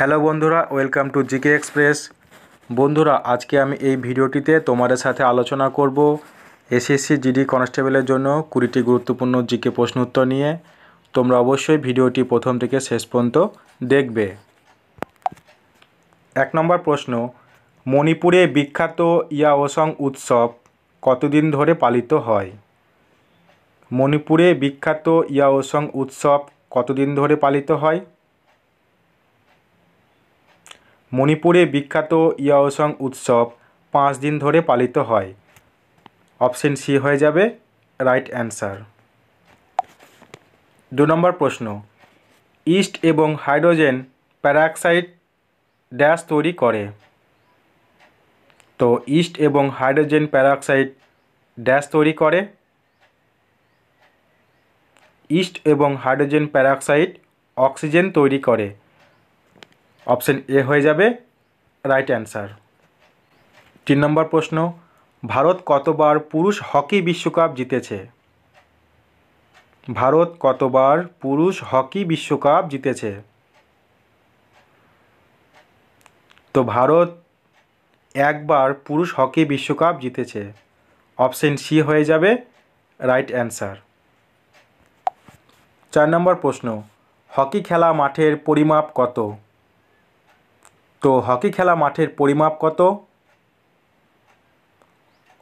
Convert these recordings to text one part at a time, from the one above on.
Hello বন্ধুরা, welcome to GK express. বন্ধুরা, আজকে আমি এই ভিডিওটিতে তোমাদের সাথে আলোচনা করব এসএসসি জিডি কনস্টেবলের জন্য 20টি গুরুত্বপূর্ণ জিকে প্রশ্ন উত্তর নিয়ে। তোমরা অবশ্যই ভিডিওটি প্রথম থেকে শেষ পর্যন্ত দেখবে। 1 নম্বর প্রশ্ন, মণিপুরে বিখ্যাত ইয়াওসং উৎসব কতদিন ধরে পালিত হয়? মণিপুরে বিখ্যাত ইয়াওসং উৎসব কতদিন ধরে পালিত হয়? মণিপুরে বিখ্যাত ইয়াওসং উৎসব 5 দিন ধরে পালিত হয়। অপশন সি হয়ে যাবে রাইট অ্যান্সার। 2 নম্বর প্রশ্ন, ইস্ট এবং হাইড্রোজেন প্যারঅক্সাইড ড্যাশ তৈরি করে? তো ইস্ট এবং হাইড্রোজেন প্যারঅক্সাইড ড্যাশ তৈরি করে? ইস্ট এবং হাইড্রোজেন প্যারঅক্সাইড অক্সিজেন তৈরি করে। অপশন এ হয়ে যাবে রাইট অ্যান্সার। 3 নম্বর প্রশ্ন, ভারত কতবার পুরুষ হকি বিশ্বকাপ জিতেছে? ভারত কতবার পুরুষ হকি বিশ্বকাপ জিতেছে? তো ভারত একবার পুরুষ হকি বিশ্বকাপ জিতেছে। অপশন সি হয়ে যাবে রাইট অ্যান্সার। 4 নম্বর প্রশ্ন, হকি খেলা মাঠের পরিমাপ কত? তো হকি খেলা মাঠের পরিমাপ কত?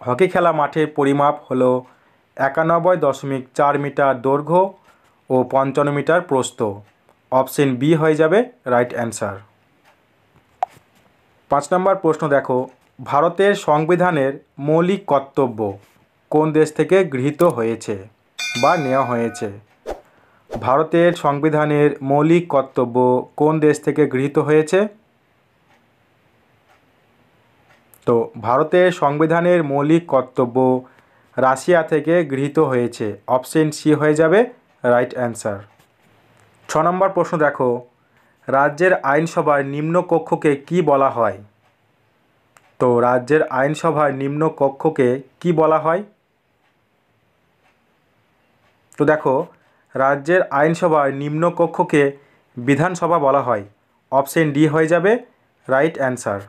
হকি খেলা মাঠের পরিমাপ হলো 91.4 মিটার দৈর্ঘ্য ও 55 মিটার প্রস্থ। অপশন বি হয়ে যাবে রাইট অ্যান্সার। 5 নম্বর প্রশ্ন দেখো, ভারতের সংবিধানের মৌলিক কর্তব্য কোন দেশ থেকে গৃহীত হয়েছে বা নেওয়া হয়েছে? ভারতের সংবিধানের মৌলিক কর্তব্য কোন দেশ থেকে গৃহীত হয়েছে? তো ভারতের সংবিধানের মৌলিক কর্তব্য রাশিয়া থেকে গৃহীত হয়েছে। অপশন সি হয়ে যাবে রাইট অ্যান্সার। 6 নম্বর প্রশ্ন দেখো, রাজ্যের আইনসভার নিম্ন কক্ষকে কি বলা হয়? তো রাজ্যের আইনসভার নিম্ন কক্ষকে কি বলা হয়? তো দেখো, রাজ্যের আইনসভার নিম্ন কক্ষকে বিধানসভা বলা হয়। অপশন ডি হয়ে যাবে রাইট অ্যান্সার।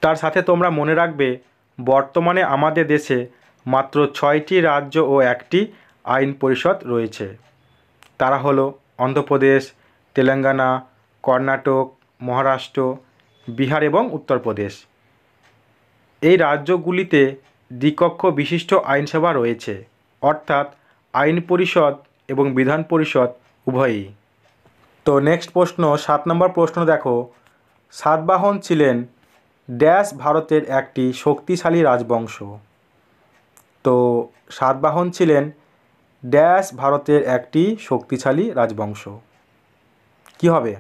তার সাথে তোমরা মনে রাখবে, বর্তমানে আমাদের দেশে মাত্র 6টি রাজ্য ও 1টি আইন পরিষদ রয়েছে। তারা হলো অন্ধ্রপ্রদেশ, তেলেঙ্গানা, কর্ণাটক, মহারাষ্ট্র, বিহার এবং উত্তরপ্রদেশ। এই রাজ্যগুলিতে দ্বিকক্ষ বিশিষ্ট আইনসভা রয়েছে, অর্থাৎ আইন পরিষদ এবং বিধান পরিষদ উভয়ই। তো নেক্সট প্রশ্ন, 7 নম্বর প্রশ্ন দেখো, সাতবাহন ছিলেন ড্যাশ ভারতের একটি শক্তিশালী রাজবংশ? তো সাতবাহন ছিলেন ড্যাশ ভারতের একটি শক্তিশালী রাজবংশ। কি হবে?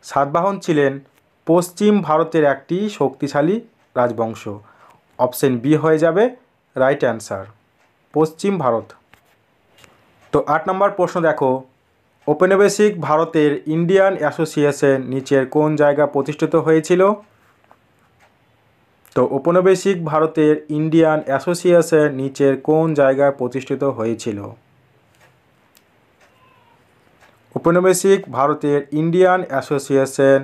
সাতবাহন ছিলেন পশ্চিম ভারতের একটি শক্তিশালী রাজবংশ। অপশন বি হয়ে যাবে রাইট অ্যান্সার, পশ্চিম ভারত। তো 8 নম্বর প্রশ্ন দেখো, ঔপনিবেশিক ভারতের ইন্ডিয়ান অ্যাসোসিয়েশন নিচের কোন জায়গায় প্রতিষ্ঠিত হয়েছিল? তো ঔপনিবেশিক ভারতের ইন্ডিয়ান অ্যাসোসিয়েশন নিচের কোন জায়গায় প্রতিষ্ঠিত হয়েছিল? ঔপনিবেশিক ভারতের ইন্ডিয়ান অ্যাসোসিয়েশন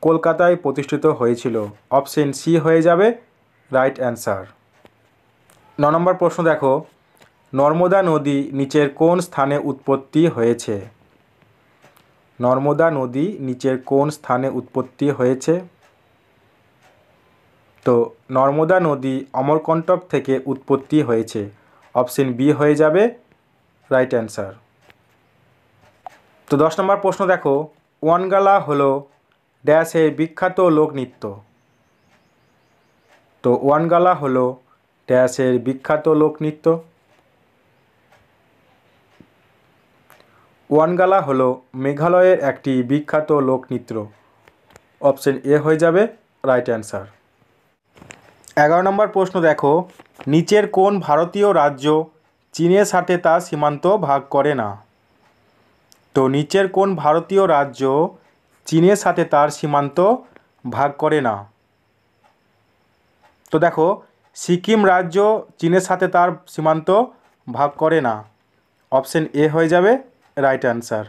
কলকাতায় প্রতিষ্ঠিত হয়েছিল। অপশন সি হয়ে যাবে রাইট অ্যান্সার। 9 নম্বর প্রশ্ন দেখো, নর্মদা নদী নিচের কোন স্থানে উৎপত্তি হয়েছে? নর্মদা নদী নিচের কোন স্থানে উৎপত্তি হয়েছে? তো নর্মদা নদী অমরকন্টক থেকে উৎপত্তি হয়েছে। অপশন বি হয়ে যাবে রাইট অ্যান্সার। তো 10 নম্বর প্রশ্ন দেখো, ওয়ানগালা হলো ড্যাশের বিখ্যাত লোকনৃত্য? তো ওয়ানগালা হলো ড্যাশের বিখ্যাত লোকনৃত্য? ওয়ানগালা হলো মেঘালয়ের একটি বিখ্যাত লোকনৃত্য। অপশন এ হয়ে যাবে রাইট অ্যান্সার। 11 নম্বর প্রশ্ন দেখো, নিচের কোন ভারতীয় রাজ্য চীনের সাথে তার সীমান্ত ভাগ করে না? তো নিচের কোন ভারতীয় রাজ্য চীনের সাথে তার সীমান্ত ভাগ করে না? তো দেখো, সিকিম রাজ্য চীনের সাথে তার সীমান্ত ভাগ করে না। অপশন এ হয়ে যাবে রাইট অ্যান্সার।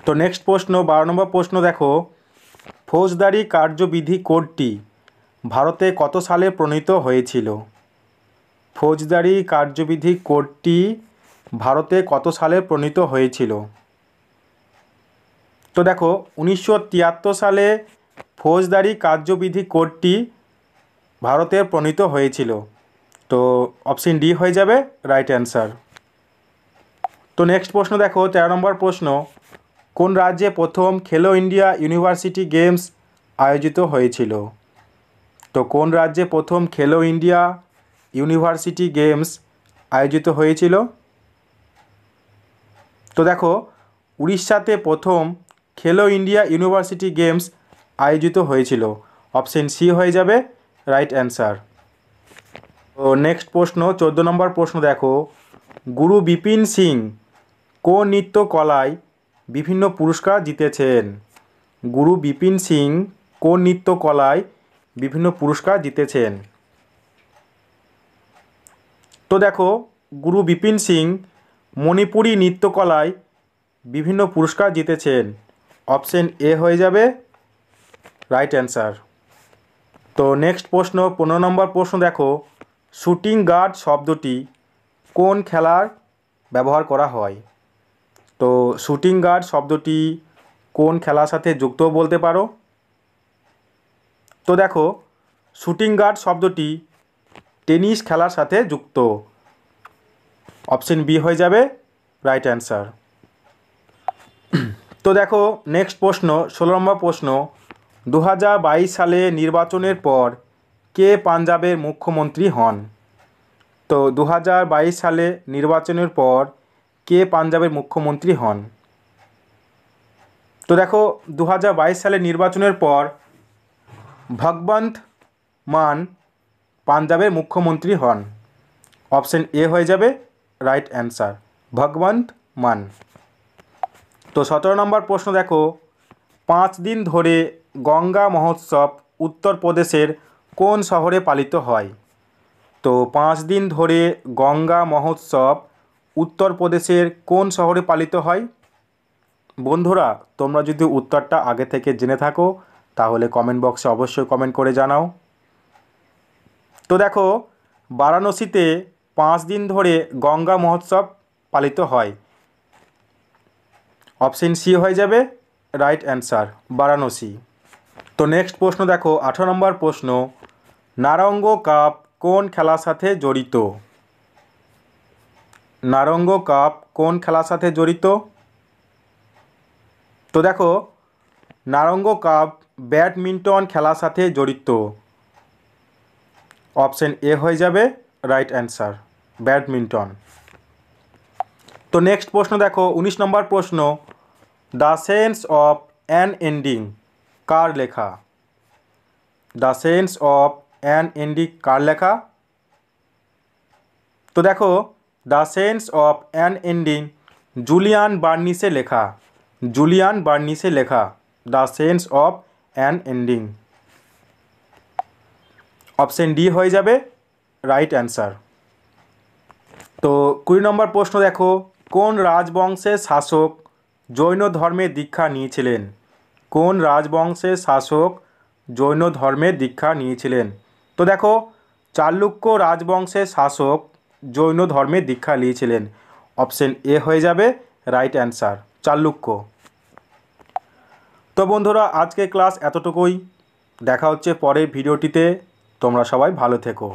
তো নেক্সট প্রশ্ন 12 নম্বর প্রশ্ন দেখো, ফৌজদারি কার্যবিধি কোডটি ভারতে কত সালে প্রণীত হয়েছিল? ফৌজদারি কার্যবিধি কোডটি ভারতে কত সালে প্রণীত হয়েছিল? তো দেখো 1973 সালে ফৌজদারি কার্যবিধি কোডটি ভারতে প্রণীত হয়েছিল। তো অপশন ডি হয়ে যাবে রাইট অ্যান্সার। তো নেক্সট প্রশ্ন দেখো 13 নম্বর প্রশ্ন, কোন রাজ্যে প্রথম খেলো ইন্ডিয়া ইউনিভার্সিটি গেমস আয়োজিত হয়েছিল? তো কোন রাজ্যে প্রথম খেলো ইন্ডিয়া ইউনিভার্সিটি গেমস আয়োজিত হয়েছিল? তো দেখো উড়িষ্যাতে প্রথম খেলো ইন্ডিয়া ইউনিভার্সিটি গেমস আয়োজিত হয়েছিল। অপশন সি হয়ে যাবে রাইট অ্যান্সার। তো নেক্সট প্রশ্ন 14 নম্বর প্রশ্ন দেখো, গুরু বিপিন সিং কোন নৃত্য কলায় বিভিন্ন পুরস্কার জিতেছেন? গুরু বিপিন সিং কোন নৃত্য কলায় বিভিন্ন পুরস্কার জিতেছেন? তো দেখো গুরু বিপিন সিং মণিপুরী নৃত্যকলায় বিভিন্ন পুরস্কার জিতেছেন। অপশন এ হয়ে যাবে রাইট অ্যান্সার। তো নেক্সট প্রশ্ন 15 নম্বর প্রশ্ন দেখো, শুটিং গার্ড শব্দটি কোন খেলার ব্যবহার করা হয়? তো শুটিং গার্ড শব্দটি কোন খেলার সাথে যুক্ত বলতে পারো? তো দেখো শুটিং গার্ড শব্দটি টেনিস খেলার সাথে যুক্ত। অপশন বি হয়ে যাবে রাইট অ্যান্সার। তো দেখো নেক্সট প্রশ্ন 16 নম্বর প্রশ্ন, 2022 সালে নির্বাচনের পর কে পাঞ্জাবের মুখ্যমন্ত্রী হন? তো 2022 সালে নির্বাচনের পর কে পাঞ্জাবের মুখ্যমন্ত্রী হন? তো দেখো 2022 সালে নির্বাচনের পর ভগবন্ত মান পাঞ্জাবের মুখ্যমন্ত্রী হন। অপশন এ হয়ে যাবে রাইট অ্যান্সার, ভগবন্ত মান। তো 17 নম্বর প্রশ্ন দেখো, 5 দিন ধরে গঙ্গা মহোৎসব উত্তরপ্রদেশের কোন শহরে পালিত হয়? তো 5 দিন ধরে গঙ্গা মহোৎসব উত্তরপ্রদেশের কোন শহরে পালিত হয়? বন্ধুরা তোমরা যদি উত্তরটা আগে থেকে জেনে থাকো তাহলে কমেন্ট বক্সে অবশ্যই কমেন্ট করে জানাও। তো দেখো বারাণসীতে 5 দিন ধরে গঙ্গা মহোৎসব পালিত হয়। অপশন সি হয়ে যাবে রাইট অ্যান্সার, বারাণসী। তো নেক্সট প্রশ্ন দেখো 18 নম্বর প্রশ্ন, নারঙ্গ কাপ কোন খেলার সাথে জড়িত? নারঙ্গ কাপ কোন খেলার সাথে জড়িত? তো দেখো নারঙ্গ কাপ ব্যাডমিন্টন খেলার সাথে জড়িত। অপশন এ হয়ে যাবে রাইট অ্যান্সার, ব্যাডমিন্টন। তো নেক্সট প্রশ্ন দেখো 19 নম্বর প্রশ্ন, the sense of an ending কার লেখা? The sense of an ending কার লেখা? তো দেখো the sense of an ending Julian বার্নিসে লেখা। জুলিয়ান বার্নিসে লেখা the sense of an ending. Option D হয়ে যাবে রাইট অ্যান্সার। তো 20 নম্বর প্রশ্ন দেখো, কোন রাজবংশের শাসক জৈন ধর্মের দীক্ষা নিয়েছিলেন? কোন রাজবংশের শাসক জৈন ধর্মের দীক্ষা নিয়েছিলেন? তো দেখো চালুক্য রাজবংশের শাসক জৈন ধর্মের দীক্ষা নিয়েছিলেন। অপশন এ হয়ে যাবে রাইট অ্যান্সার, চালুক্য। তো বন্ধুরা আজকে ক্লাস এতটুকুই, দেখা হচ্ছে পরের ভিডিওটিতে। তোমরা সবাই ভালো থেকো।